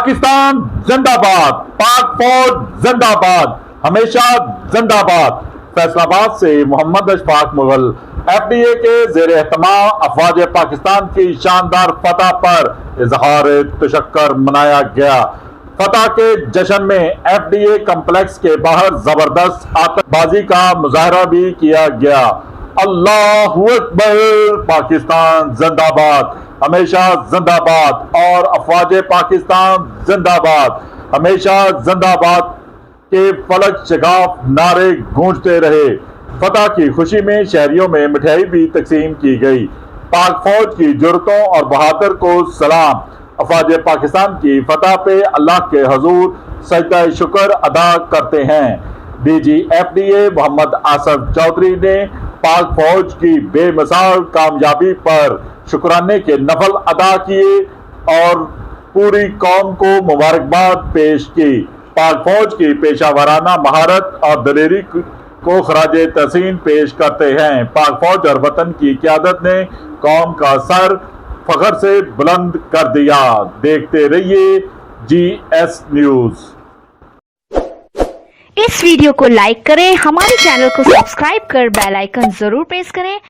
पाकिस्तान जिंदाबाद, पाक फौज जिंदाबाद, हमेशा जिंदाबाद। फैसलाबाद से मोहम्मद अशफाक मुगल। FDA के ज़ेर एहतमाम अफवाज पाकिस्तान की शानदार फतह पर इजहार तशक्कुर मनाया गया। फतह के जश्न में FDA कम्प्लेक्स के बाहर जबरदस्त आतिशबाजी का मुजाहरा भी किया गया। अल्लाहु अकबर, पाकिस्तान जिंदाबाद, हमेशा जिंदाबाद और अफवाज पाकिस्तान जिंदाबाद, हमेशा जिंदाबाद के फलक शगाफ नारे गूंजते रहे। फतह की खुशी में शहरियों में मिठाई भी तकसीम की गई। पाक फौज की जुर्रतों और बहादुर को सलाम। अफवाज पाकिस्तान की फतह पे अल्लाह के हजूर सजदा शुक्र अदा करते हैं। DG FDA मोहम्मद आसफ चौधरी ने पाक फौज की बेमिसाल कामयाबी पर शुक्राने के नफल अदा किए और पूरी कौम को मुबारकबाद पेश की। पाक फौज की पेशावराना महारत और दलेरी को खराजे तहसीन पेश करते हैं। पाक फौज और वतन की क़यादत ने कौम का सर फख्र से बुलंद कर दिया। देखते रहिए GS न्यूज़। इस वीडियो को लाइक करें, हमारे चैनल को सब्सक्राइब कर बेल आइकन जरूर प्रेस करें